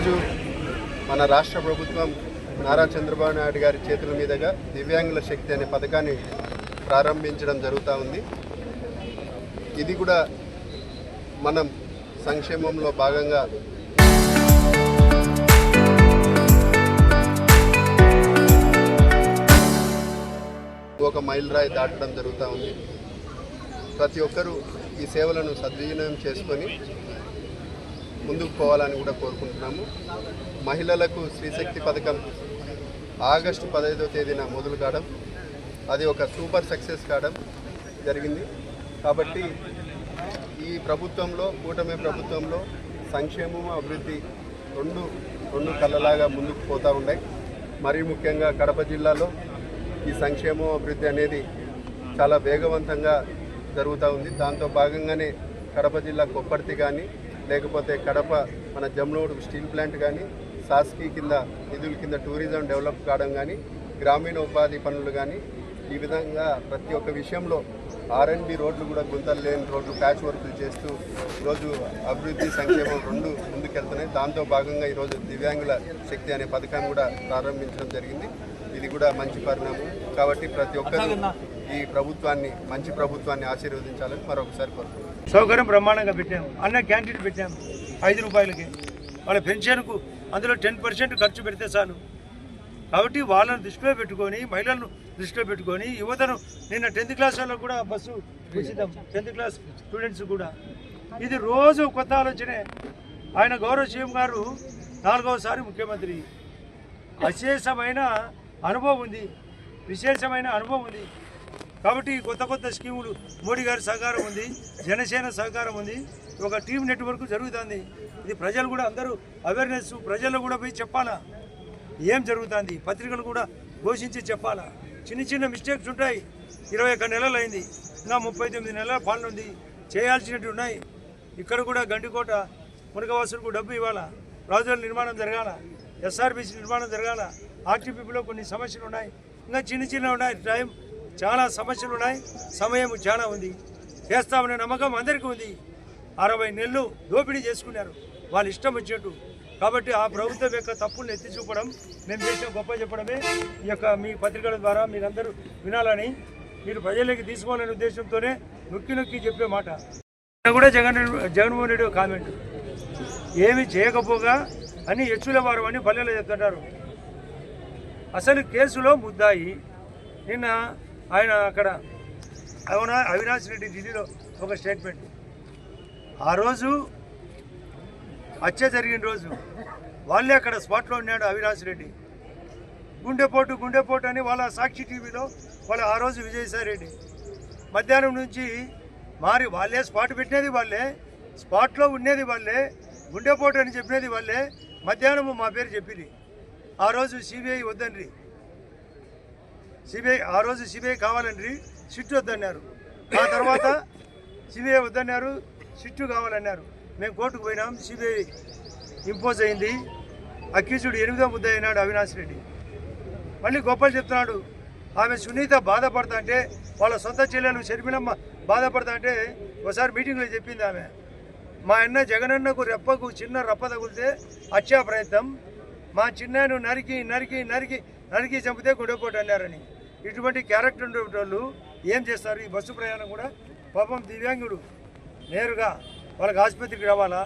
ఈరోజు మన రాష్ట్ర ప్రభుత్వం నారా చంద్రబాబు నాయుడు గారి చేతుల మీదుగా దివ్యాంగుల శక్తి అనే పథకాన్ని ప్రారంభించడం జరుగుతూ ఉంది. ఇది కూడా మనం సంక్షేమంలో భాగంగా ఒక మైలురాయి దాటడం జరుగుతూ ఉంది. ప్రతి ఒక్కరూ ఈ సేవలను సద్వినియోగం చేసుకొని ముందుకు పోవాలని కూడా కోరుకుంటున్నాము. మహిళలకు స్త్రీశక్తి పథకం ఆగస్టు 15వ తేదీన మొదలు కావడం, అది ఒక సూపర్ సక్సెస్ కావడం జరిగింది. కాబట్టి ఈ ప్రభుత్వంలో, కూటమి ప్రభుత్వంలో సంక్షేమం అభివృద్ధి రెండు కళ్ళలాగా ముందుకు పోతూ ఉన్నాయి. మరీ ముఖ్యంగా కడప జిల్లాలో ఈ సంక్షేమం అభివృద్ధి అనేది చాలా వేగవంతంగా జరుగుతూ ఉంది. దాంతో భాగంగానే కడప జిల్లా కొప్పర్తి కానీ, లేకపోతే కడప మన జమ్నోడ్ స్టీల్ ప్లాంట్ కానీ, సాస్కీ కింద నిధుల కింద టూరిజం డెవలప్ కావడం కానీ, గ్రామీణ ఉపాధి పనులు కానీ, ఈ విధంగా ప్రతి ఒక్క విషయంలో R&B రోడ్లు కూడా గుంతలు లేని రోడ్లు ప్యాచ్ వర్కులు చేస్తూ ఈరోజు అభివృద్ధి సంక్షేమం రెండు ముందుకెళ్తున్నాయి. దాంతో భాగంగా ఈరోజు దివ్యాంగుల శక్తి అనే పథకాన్ని కూడా ప్రారంభించడం జరిగింది. ఇది కూడా మంచి పరిణామం. కాబట్టి ప్రతి ఒక్కరూ ఈ ప్రభుత్వాన్ని, మంచి ప్రభుత్వాన్ని ఆశీర్వదించాలని మరొకసారి కోరుకుంటున్నాం. సౌకర్యం బ్రహ్మాండంగా పెట్టాము. అన్న క్యాంటీన్ పెట్టాము 5 రూపాయలకి. వాళ్ళ పెన్షన్కు అందులో 10% ఖర్చు పెడితే చాలు. కాబట్టి వాళ్ళని దృష్టిలో పెట్టుకొని, మహిళలను దృష్టిలో పెట్టుకొని, యువతను నిన్న 10th క్లాస్ వాళ్ళకు కూడా బస్సు ఉచితం, 10th క్లాస్ స్టూడెంట్స్ కూడా. ఇది రోజు కొత్త ఆలోచనే. ఆయన గౌరవ సీఎం గారు 4వసారి ముఖ్యమంత్రి. విశేషమైన అనుభవం ఉంది, విశేషమైన అనుభవం ఉంది. కాబట్టి కొత్త స్కీములు, మోడీ గారి సహకారం ఉంది, జనసేన సహకారం ఉంది, ఒక టీం నెట్వర్క్ జరుగుతుంది. ఇది ప్రజలు కూడా అందరూ అవేర్నెస్, ప్రజల్లో కూడా పోయి చెప్పాలా ఏం జరుగుతుంది, పత్రికలు కూడా ఘోషించి చెప్పాలా. చిన్న మిస్టేక్స్ ఉంటాయి. 21 నెలలు అయింది, ఇంకా 39 నెలల పాలన ఉంది, చేయాల్సినవి ఉన్నాయి. ఇక్కడ కూడా గండికోట మునగవాసులకు డబ్బు ఇవ్వాలా, రాజుల నిర్మాణం జరగాల, SRBC నిర్మాణం జరగాల, RTPలో కొన్ని సమస్యలు ఉన్నాయి, ఇంకా చిన్న ఉన్నాయి. టైం చాలా సమస్యలు ఉన్నాయి, సమయం చాలా ఉంది. చేస్తామనే నమ్మకం అందరికీ ఉంది. 60 నెలలు దోపిడీ చేసుకున్నారు వాళ్ళు ఇష్టం వచ్చినట్టు. కాబట్టి ఆ ప్రభుత్వం యొక్క తప్పులను ఎత్తి చూపడం, మేము చేసిన గొప్ప చెప్పడమే ఈ యొక్క మీ పత్రికల ద్వారా మీరందరూ వినాలని, మీరు ప్రజలకి తీసుకోవాలనే ఉద్దేశంతోనే నొక్కి చెప్పే మాట. కూడా జగన్మోహన్ రెడ్డి కామెంట్, ఏమి చేయకపోగా అని ఎచ్చుల వారు అని పల్లెలో చెప్తుంటారు. అసలు కేసులో ముద్దాయి నిన్న ఆయన అక్కడ అవినాష్ రెడ్డి ఢిల్లీలో ఒక స్టేట్మెంట్. ఆ రోజు హత్య జరిగిన రోజు వాళ్ళే అక్కడ స్పాట్లో ఉన్నాడు అవినాష్ రెడ్డి. గుండెపోటు అని వాళ్ళ సాక్షి టీవీలో వాళ్ళ ఆ రోజు విజయసాయి రెడ్డి మధ్యాహ్నం నుంచి మారి వాళ్ళే స్పాట్ పెట్టినది వాళ్ళే, స్పాట్లో ఉండేది వాళ్ళే, గుండెపోటు అని చెప్పినది వాళ్ళే. మధ్యాహ్నం మా పేరు చెప్పింది. ఆ రోజు సిబిఐ వద్దండ్రి, ఆ రోజు సిబిఐ కావాలండ్రి, సిట్టు వద్దన్నారు. ఆ తర్వాత సిబిఐ వద్దన్నారు, సిట్టు కావాలన్నారు. మేము కోర్టుకు పోయినాం, సిబిఐ ఇంపోజ్ అయింది. అక్యూజ్డ్ 8వ ముద్ద అయినాడు అవినాష్ రెడ్డి. మళ్ళీ గొప్పలు చెప్తున్నాడు. ఆమె సునీత బాధపడతా అంటే, వాళ్ళ సొంత చెల్లెలు షర్మిలమ్మ బాధపడతా అంటే ఒకసారి మీటింగ్లో చెప్పింది ఆమె, మా అన్న జగనన్నకు రెప్పకు చిన్న రప్ప తగిలితే హత్యా ప్రయత్నం, మా చిన్నను నరికి చంపితే గుండెపోటు అన్నారని. ఇటువంటి క్యారెక్టర్ ఉండేటోళ్ళు ఏం చేస్తారు? ఈ బస్సు ప్రయాణం కూడా పాపం దివ్యాంగుడు నేరుగా వాళ్ళకి ఆసుపత్రికి రావాలా?